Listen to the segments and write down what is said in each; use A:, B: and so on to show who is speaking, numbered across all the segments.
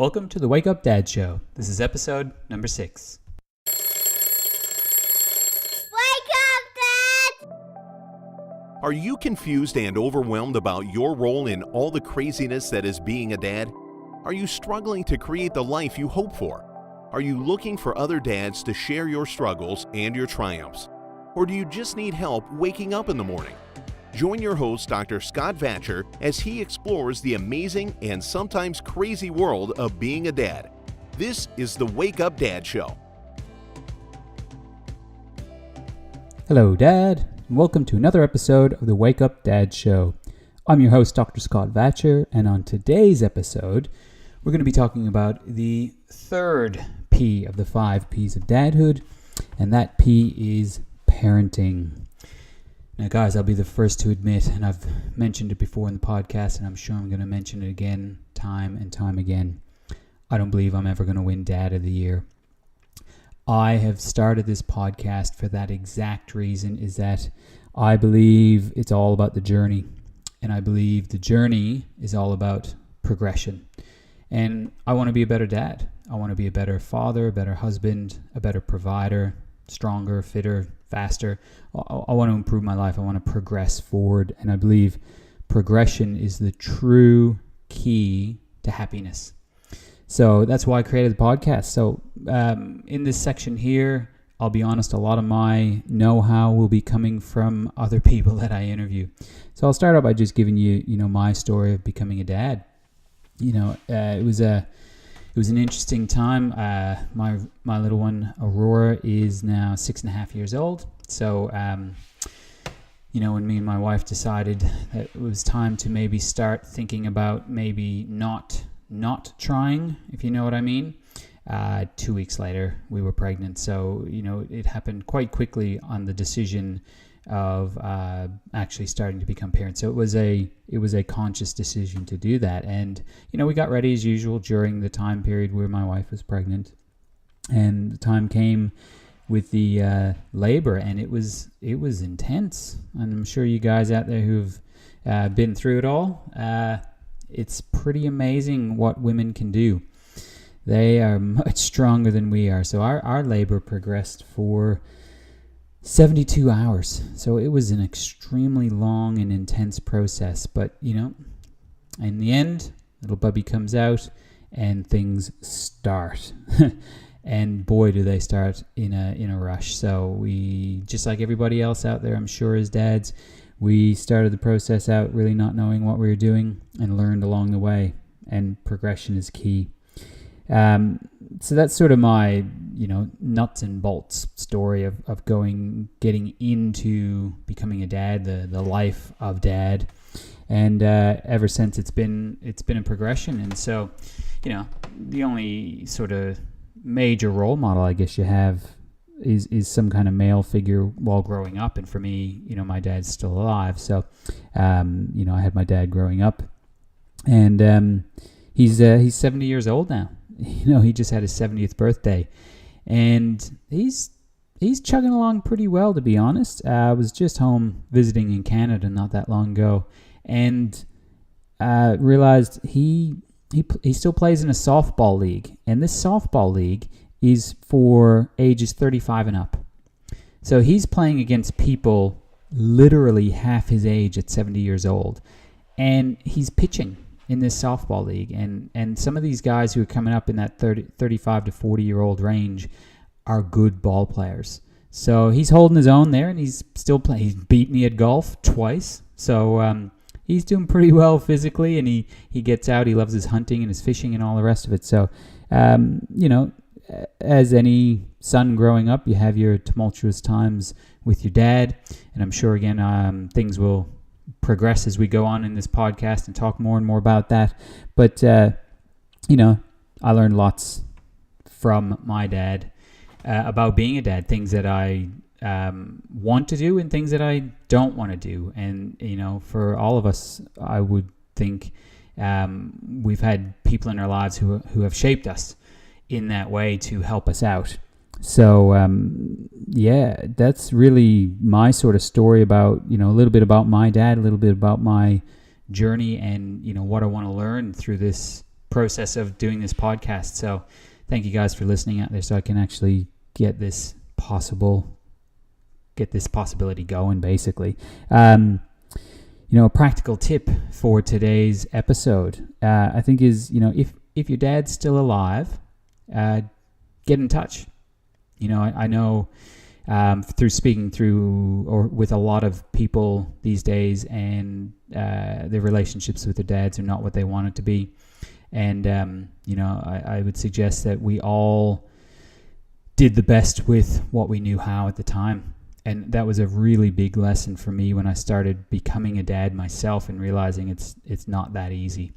A: Welcome to the Wake Up Dad Show. This is episode number 6.
B: Wake up, Dad!
C: Are you confused and overwhelmed about your role in all the craziness that is being a dad? Are you struggling to create the life you hope for? Are you looking for other dads to share your struggles and your triumphs? Or do you just need help waking up in the morning? Join your host, Dr. Scott Vatcher, as he explores the amazing and sometimes crazy world of being a dad. This is the Wake Up Dad Show.
A: Hello, Dad, and welcome to another episode of the Wake Up Dad Show. I'm your host, Dr. Scott Vatcher, and on today's episode, we're going to be talking about the third P of the 5 Ps of dadhood, and that P is parenting. Now, guys, I'll be the first to admit, and I've mentioned it before in the podcast, and I'm sure I'm going to mention it again, time and time again. I don't believe I'm ever going to win Dad of the Year. I have started this podcast for that exact reason, is that I believe it's all about the journey, and I believe the journey is all about progression. And I want to be a better dad. I want to be a better father, a better husband, a better provider, stronger, fitter, faster. I want to improve my life. I want to progress forward. And I believe progression is the true key to happiness. So that's why I created the podcast. So in this section here, I'll be honest, a lot of my know-how will be coming from other people that I interview. So I'll start out by just giving you, my story of becoming a dad. It was an interesting time. My little one, Aurora, is now 6.5 years old. So, when me and my wife decided that it was time to maybe start thinking about maybe not trying, if you know what I mean. 2 weeks later, we were pregnant. So, it happened quite quickly on the decision of actually starting to become parents. So it was a conscious decision to do that. And, we got ready as usual during the time period where my wife was pregnant. And the time came with the labor, and it was intense. And I'm sure you guys out there who've been through it all, it's pretty amazing what women can do. They are much stronger than we are. So our labor progressed for 72 hours. So it was an extremely long and intense process. But, in the end, little Bubby comes out and things start. And boy, do they start in a rush. So we, just like everybody else out there, I'm sure as dads, we started the process out really not knowing what we were doing and learned along the way. And progression is key. So that's sort of my, nuts and bolts story of getting into becoming a dad, the life of dad. And ever since it's been a progression. And so, the only sort of major role model I guess you have is some kind of male figure while growing up. And for me, my dad's still alive. So, I had my dad growing up, and he's 70 years old now. He just had his 70th birthday, and he's chugging along pretty well, to be honest. I was just home visiting in Canada not that long ago, and realized he still plays in a softball league, and this softball league is for ages 35 and up. So he's playing against people literally half his age at 70 years old, and he's pitching in this softball league, and some of these guys who are coming up in that 35 to 40-year-old range are good ball players. So he's holding his own there, and he's still playing. He's beat me at golf twice, so he's doing pretty well physically, and he gets out. He loves his hunting and his fishing and all the rest of it. So, as any son growing up, you have your tumultuous times with your dad, and I'm sure, again, things will progress as we go on in this podcast and talk more and more about that. But, I learned lots from my dad about being a dad, things that I want to do and things that I don't want to do. And, for all of us, I would think we've had people in our lives who have shaped us in that way to help us out. So, that's really my sort of story about, a little bit about my dad, a little bit about my journey and, what I want to learn through this process of doing this podcast. So thank you guys for listening out there, so I can actually get this possibility going, basically. A practical tip for today's episode, I think is, if your dad's still alive, get in touch. I know through speaking with a lot of people these days, and their relationships with their dads are not what they want it to be. And, I would suggest that we all did the best with what we knew how at the time. And that was a really big lesson for me when I started becoming a dad myself and realizing it's not that easy.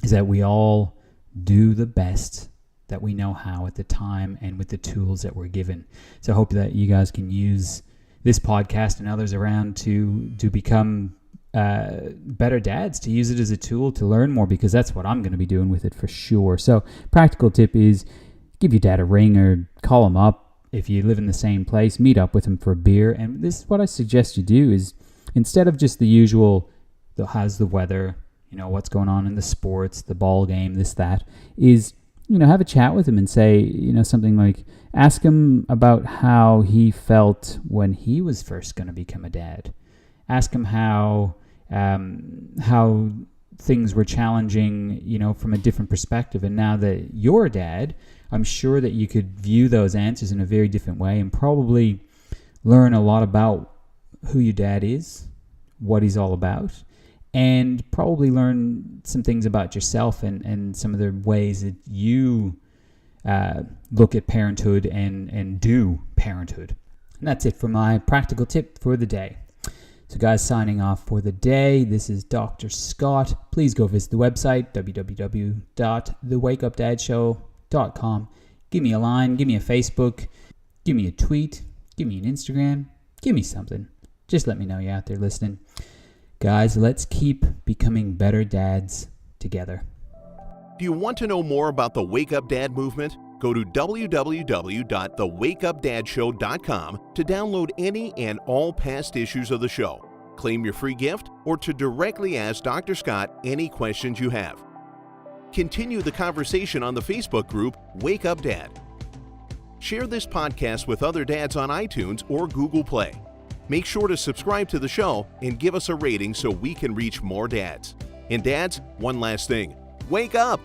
A: Is that we all do the best that we know how at the time and with the tools that we're given. So I hope that you guys can use this podcast and others around to become better dads, to use it as a tool to learn more, because that's what I'm going to be doing with it for sure. So practical tip is give your dad a ring or call him up. If you live in the same place, meet up with him for a beer. And this is what I suggest you do is, instead of just the usual, how's the weather, what's going on in the sports, the ball game, this, that, is, have a chat with him and say, something like, ask him about how he felt when he was first going to become a dad. Ask him how things were challenging, from a different perspective. And now that you're a dad, I'm sure that you could view those answers in a very different way and probably learn a lot about who your dad is, what he's all about, and probably learn some things about yourself and some of the ways that you look at parenthood and do parenthood. And that's it for my practical tip for the day. So guys, signing off for the day, this is Dr. Scott. Please go visit the website, www.thewakeupdadshow.com. Give me a line, give me a Facebook, give me a tweet, give me an Instagram, give me something. Just let me know you're out there listening. Guys, let's keep becoming better dads together.
C: Do you want to know more about the Wake Up Dad movement? Go to www.thewakeupdadshow.com to download any and all past issues of the show, claim your free gift, or to directly ask Dr. Scott any questions you have. Continue the conversation on the Facebook group Wake Up Dad. Share this podcast with other dads on iTunes or Google Play. Make sure to subscribe to the show and give us a rating so we can reach more dads. And dads, one last thing. Wake up!